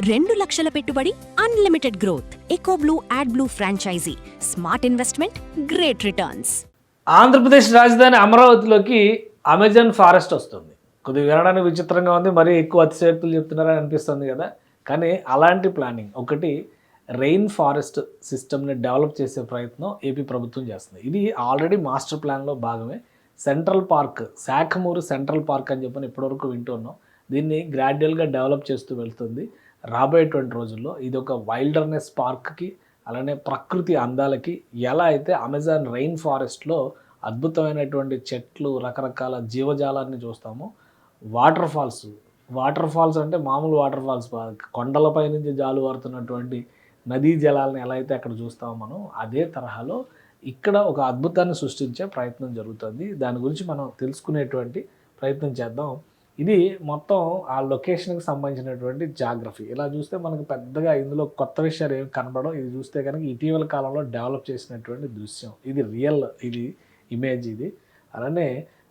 2 లక్షల పెట్టుబడి, unlimited growth. ఎకోబ్లూ యాడ్బ్లూ franchise. Smart investment, great returns. Andhra Pradesh రాజధాని అమరావతిలోకి అమెజాన్ ఫారెస్ట్ వస్తుంది. కొద్దిగా వినడానికి విచిత్రంగా ఉంది, మరీ ఎక్కువ అతిశయోక్తులు చెప్తున్నారని అనిపిస్తుంది కదా. కానీ అలాంటి ప్లానింగ్ ఒకటి, రెయిన్ ఫారెస్ట్ సిస్టమ్ని డెవలప్ చేసే ప్రయత్నం ఏపీ ప్రభుత్వం చేస్తుంది. ఇది ఆల్రెడీ మాస్టర్ ప్లాన్లో భాగమే. Central park, Sakhamuru central park అని చెప్పని ఇప్పటివరకు వింటున్నాం. దీన్ని గ్రాడ్యువల్గా డెవలప్ చేస్తూ వెళ్తుంది. రాబోయేటువంటి రోజుల్లో ఇది ఒక వైల్డర్నెస్ పార్క్కి, అలానే ప్రకృతి అందాలకి, ఎలా అయితే అమెజాన్ రెయిన్ ఫారెస్ట్లో అద్భుతమైనటువంటి చెట్లు, రకరకాల జీవజాలాన్ని చూస్తామో, వాటర్ ఫాల్స్ అంటే మామూలు వాటర్ ఫాల్స్, కొండలపై నుంచి జాలువారుతున్నటువంటి నదీ జలాలను ఎలా అయితే అక్కడ చూస్తామో మనం, అదే తరహాలో ఇక్కడ ఒక అద్భుతాన్ని సృష్టించే ప్రయత్నం జరుగుతుంది. దాని గురించి మనం తెలుసుకునేటువంటి ప్రయత్నం చేద్దాం. ఇది మొత్తం ఆ లొకేషన్కి సంబంధించినటువంటి జాగ్రఫీ. ఇలా చూస్తే మనకు పెద్దగా ఇందులో కొత్త విషయాలు ఏమి కనపడవు. ఇది చూస్తే కనుక ఇటీవల కాలంలో డెవలప్ చేసినటువంటి దృశ్యం. ఇది రియల్, ఇది ఇమేజ్ ఇది. అలానే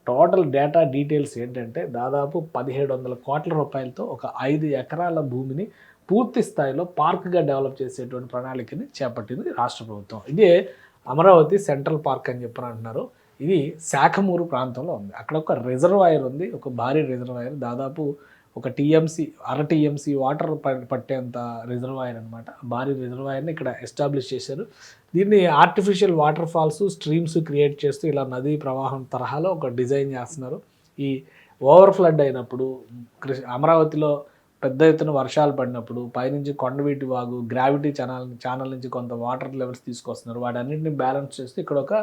టోటల్ డేటా డీటెయిల్స్ ఏంటంటే, దాదాపు 1700 కోట్ల రూపాయలతో ఒక 5 ఎకరాల భూమిని పూర్తి స్థాయిలో పార్క్గా డెవలప్ చేసేటువంటి ప్రణాళికని చేపట్టింది రాష్ట్ర ప్రభుత్వం. ఇదే అమరావతి సెంట్రల్ పార్క్ అని చెప్పని అంటున్నారు. ఇది శాఖమూరు ప్రాంతంలో ఉంది. అక్కడ ఒక రిజర్వాయర్ ఉంది, ఒక భారీ రిజర్వాయర్, దాదాపు ఒక టీఎంసీ, అర టీఎంసీ వాటర్ పట్టేంత రిజర్వాయర్ అనమాట. భారీ రిజర్వాయర్ని ఇక్కడ ఎస్టాబ్లిష్ చేశారు. దీన్ని artificial water falls, streams create చేస్తూ ఇలా నదీ ప్రవాహం తరహాలో ఒక డిజైన్ చేస్తున్నారు. ఈ ఓవర్ ఫ్లడ్ అయినప్పుడు, అమరావతిలో పెద్ద ఎత్తున వర్షాలు పడినప్పుడు పైనుంచి కొండవీటి వాగు, గ్రావిటీ ఛానల్ నుంచి కొంత వాటర్ లెవెల్స్ తీసుకొస్తున్నారు. వాటన్నింటిని బ్యాలెన్స్ చేస్తూ ఇక్కడ ఒక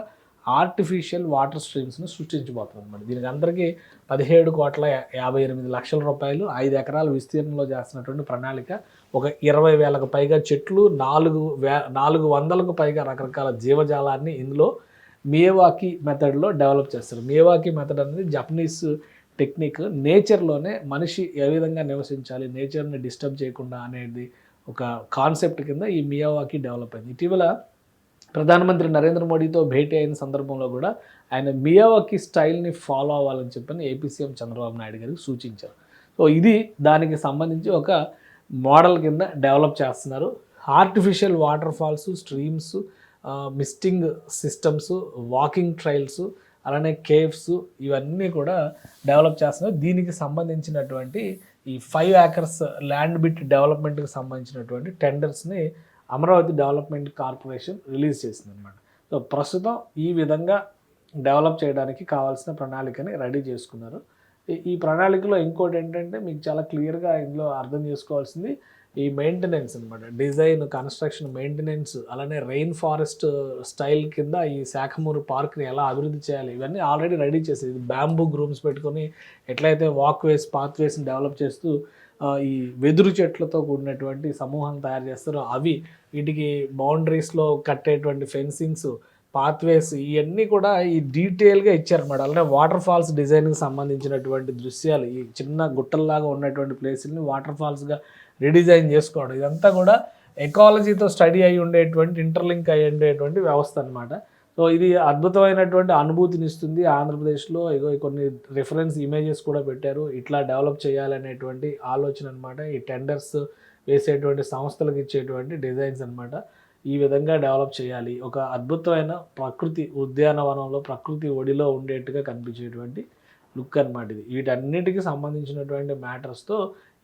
ఆర్టిఫిషియల్ వాటర్ స్ట్రీమ్స్ని సృష్టించబోతుంది అనమాట. దీనికి అందరికీ 17,58,00,000 రూపాయలు, 5 ఎకరాల విస్తీర్ణంలో చేస్తున్నటువంటి ప్రణాళిక. ఒక 20,000కు పైగా చెట్లు, 400కు పైగా రకరకాల జీవజాలాన్ని ఇందులో మియావాకి మెథడ్లో డెవలప్ చేస్తారు. మియావాకి మెథడ్ అనేది జపనీస్ టెక్నిక్. నేచర్లోనే మనిషి ఏ విధంగా నివసించాలి, నేచర్ని డిస్టర్బ్ చేయకుండా అనేది ఒక కాన్సెప్ట్ కింద ఈ మియావాకి డెవలప్ అయింది. ఇటీవల ప్రధానమంత్రి నరేంద్ర మోడీతో భేటీ అయిన సందర్భంలో కూడా ఆయన మియావాకి స్టైల్ని ఫాలో అవ్వాలని చెప్పని ఏపీ సీఎం చంద్రబాబు నాయుడు గారికి సూచించారు. సో ఇది దానికి సంబంధించి ఒక మోడల్ కింద డెవలప్ చేస్తున్నారు. Artificial water falls, streams, misting systems, walking trails, అలానే కేవ్స్, ఇవన్నీ కూడా డెవలప్ చేస్తున్నారు. దీనికి సంబంధించినటువంటి ఈ 5 acres ల్యాండ్ బిట్ డెవలప్మెంట్కి సంబంధించినటువంటి టెండర్స్ని అమరావతి డెవలప్మెంట్ కార్పొరేషన్ రిలీజ్ చేసింది అనమాట. సో ప్రస్తుతం ఈ విధంగా డెవలప్ చేయడానికి కావాల్సిన ప్రణాళికని రెడీ చేసుకున్నారు. ఈ ప్రణాళికలో ఇంకోటి ఏంటంటే, మీకు చాలా క్లియర్గా ఇందులో అర్థం చేసుకోవాల్సింది ఈ మెయింటెనెన్స్ అనమాట. డిజైన్, కన్స్ట్రక్షన్, మెయింటెనెన్స్, అలానే రెయిన్ ఫారెస్ట్ స్టైల్ కింద ఈ శాఖమూరు పార్క్ని ఎలా అభివృద్ధి చేయాలి, ఇవన్నీ ఆల్రెడీ రెడీ చేసేది. బ్యాంబూ గ్రూమ్స్ పెట్టుకొని ఎట్లయితే వాక్వేస్, పాత్వేస్ని డెవలప్ చేస్తూ ఈ వెదురు చెట్లతో కూడినటువంటి సమూహం తయారు చేస్తారో అవి, వీటికి బౌండరీస్లో కట్టేటువంటి ఫెన్సింగ్స్, పాత్వేస్, ఇవన్నీ కూడా ఈ డీటెయిల్గా ఇచ్చారన్నమాట. అలానే వాటర్ ఫాల్స్ డిజైన్కి సంబంధించినటువంటి దృశ్యాలు, ఈ చిన్న గుట్టల్లాగా ఉన్నటువంటి ప్లేసుల్ని వాటర్ ఫాల్స్గా రీడిజైన్ చేసుకోవడం, ఇదంతా కూడా ఎకాలజీతో స్టడీ అయి ఉండేటువంటి, ఇంటర్లింక్ అయి ఉండేటువంటి వ్యవస్థ అనమాట. సో ఇది అద్భుతమైనటువంటి అనుభూతిని ఇస్తుంది. ఆంధ్రప్రదేశ్లో కొన్ని రిఫరెన్స్ ఇమేజెస్ కూడా పెట్టారు. ఇట్లా డెవలప్ చేయాలనేటువంటి ఆలోచన అనమాట. ఈ టెండర్స్ వేసేటువంటి సంస్థలకు ఇచ్చేటువంటి డిజైన్స్ అనమాట. ఈ విధంగా డెవలప్ చేయాలి. ఒక అద్భుతమైన ప్రకృతి ఉద్యానవనంలో, ప్రకృతి ఒడిలో ఉండేట్టుగా కనిపించేటువంటి లుక్ అనమాట ఇది. వీటన్నిటికి సంబంధించినటువంటి మ్యాటర్స్తో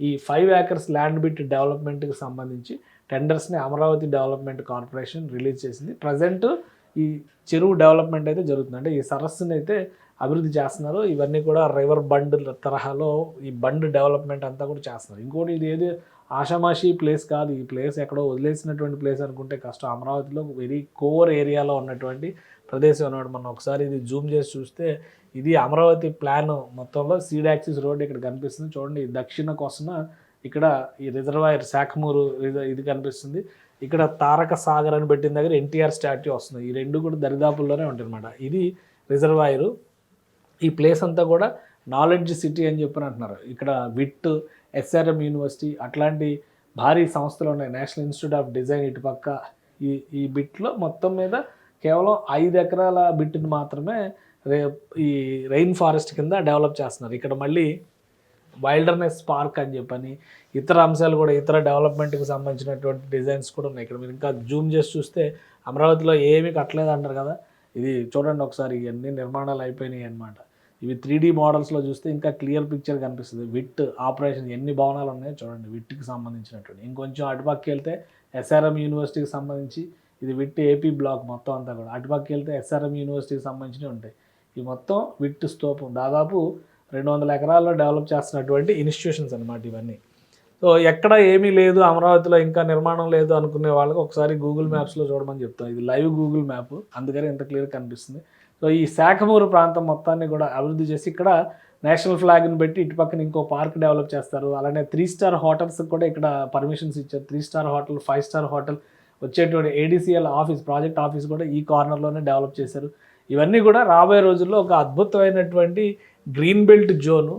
ఈ 5 acres ల్యాండ్ బిట్ డెవలప్మెంట్కి సంబంధించి టెండర్స్ని అమరావతి డెవలప్మెంట్ కార్పొరేషన్ రిలీజ్ చేసింది. ప్రజెంట్ ఈ చెరువు డెవలప్మెంట్ అయితే జరుగుతుంది. అంటే ఈ సరస్సుని అయితే అభివృద్ధి చేస్తున్నారు. ఇవన్నీ కూడా రివర్ బండ్ తరహాలో ఈ బండ్ డెవలప్మెంట్ అంతా కూడా చేస్తున్నారు. ఇంకోటి, ఇది ఏది ఆషామాషి ప్లేస్ కాదు. ఈ ప్లేస్ ఎక్కడో వదిలేసినటువంటి ప్లేస్ అనుకుంటే కష్టం. అమరావతిలో వెరీ కోర్ ఏరియాలో ఉన్నటువంటి ప్రదేశం అన్నమాట. మనం ఒకసారి ఇది జూమ్ చేసి చూస్తే ఇది అమరావతి ప్లాన్ మొత్తంలో సీడ్ యాక్సిస్ రోడ్ ఇక్కడ కనిపిస్తుంది. చూడండి, దక్షిణ కోసన ఇక్కడ ఈ రిజర్వాయర్ శాఖమూరు ఇది కనిపిస్తుంది. ఇక్కడ తారక సాగర్ అని పెట్టిన దగ్గర ఎన్టీఆర్ స్టాట్యూ వస్తుంది. ఈ రెండు కూడా దరిదాపుల్లోనే ఉంటాయి అనమాట. ఇది రిజర్వాయరు. ఈ ప్లేస్ అంతా కూడా నాలెడ్జ్ సిటీ అని చెప్పని అంటున్నారు. ఇక్కడ విట్, ఎస్ఆర్ఎం యూనివర్సిటీ అట్లాంటి భారీ సంస్థలు ఉన్నాయి. నేషనల్ ఇన్స్టిట్యూట్ ఆఫ్ డిజైన్ ఇటుపక్క. ఈ బిట్లో మొత్తం మీద కేవలం 5 ఎకరాల బిట్ని మాత్రమే ఈ రెయిన్ ఫారెస్ట్ కింద డెవలప్ చేస్తున్నారు. ఇక్కడ మళ్ళీ వైల్డర్నెస్ పార్క్ అని చెప్పని ఇతర అంశాలు కూడా ఇతర డెవలప్మెంట్కి సంబంధించినటువంటి డిజైన్స్ కూడా ఉన్నాయి. ఇక్కడ మీరు ఇంకా జూమ్ చేసి చూస్తే అమరావతిలో ఏమీ కట్టలేదు అంటారు కదా, ఇది చూడండి ఒకసారి, ఇవన్నీ నిర్మాణాలు అయిపోయినాయి అనమాట. ఇవి 3D మోడల్స్లో చూస్తే ఇంకా క్లియర్ పిక్చర్ కనిపిస్తుంది. విట్ ఆపరేషన్ ఎన్ని భవనాలు ఉన్నాయో చూడండి, విట్కి సంబంధించినటువంటి. ఇంకొంచెం అటుపక్కకి వెళ్తే SRM యూనివర్సిటీకి సంబంధించి, ఇది విట్ AP బ్లాక్ మొత్తం అంతా కూడా. అటుపక్కకి వెళ్తే SRM యూనివర్సిటీకి సంబంధించినవి ఉంటాయి. ఈ మొత్తం విట్ స్తూపం దాదాపు 200 ఎకరాల్లో డెవలప్ చేస్తున్నటువంటి ఇన్స్టిట్యూషన్స్ అనమాట ఇవన్నీ. సో ఎక్కడ ఏమీ లేదు అమరావతిలో, ఇంకా నిర్మాణం లేదు అనుకునే వాళ్ళకి ఒకసారి గూగుల్ మ్యాప్స్లో చూడమని చెప్తాం. ఇది లైవ్ గూగుల్ మ్యాప్, అందుకని ఎంత క్లియర్ కనిపిస్తుంది. సో ఈ శాఖమూరు ప్రాంతం మొత్తాన్ని కూడా అభివృద్ధి చేసి ఇక్కడ నేషనల్ ఫ్లాగ్ని పెట్టి ఇటు పక్కన ఇంకో పార్క్ డెవలప్ చేస్తారు. అలానే 3 స్టార్ హోటల్స్కి కూడా ఇక్కడ పర్మిషన్స్ ఇచ్చారు. 3 స్టార్ హోటల్, 5 స్టార్ హోటల్, వచ్చేటువంటి ADCL ఆఫీస్, ప్రాజెక్ట్ ఆఫీస్ కూడా ఈ కార్నర్లోనే డెవలప్ చేశారు. ఇవన్నీ కూడా రాబోయే రోజుల్లో ఒక అద్భుతమైనటువంటి green belt zone,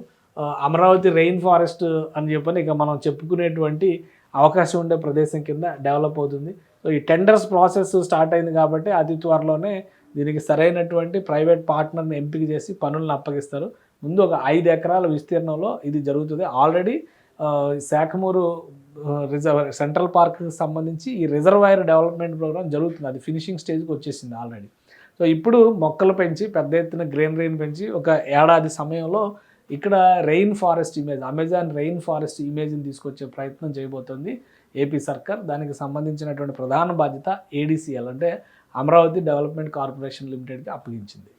Amaravati rain forest అని చెప్పని ఇక మనం చెప్పుకునేటువంటి అవకాశం ఉండే ప్రదేశం కింద డెవలప్ అవుతుంది. సో ఈ టెండర్స్ ప్రాసెస్ స్టార్ట్ అయింది కాబట్టి అతి త్వరలోనే దీనికి సరైనటువంటి ప్రైవేట్ పార్ట్నర్ని ఎంపిక చేసి పనులను అప్పగిస్తారు. ముందు ఒక 5 ఎకరాల విస్తీర్ణంలో ఇది జరుగుతుంది. ఆల్రెడీ శాఖమూరు సెంట్రల్ పార్క్కి సంబంధించి ఈ రిజర్వాయర్ డెవలప్మెంట్ ప్రోగ్రామ్ జరుగుతుంది. అది ఫినిషింగ్ స్టేజ్కి వచ్చేసింది ఆల్రెడీ. సో ఇప్పుడు మొక్కలు పెంచి పెద్ద ఎత్తున గ్రీనరీని పెంచి ఒక ఏడాది సమయంలో ఇక్కడ rain forest image, Amazon rain forest ఇమేజ్ని తీసుకొచ్చే ప్రయత్నం చేయబోతుంది AP సర్కార్. దానికి సంబంధించినటువంటి ప్రధాన బాధ్యత ADCL అంటే అమరావతి డెవలప్మెంట్ కార్పొరేషన్ లిమిటెడ్కి అప్పగించింది.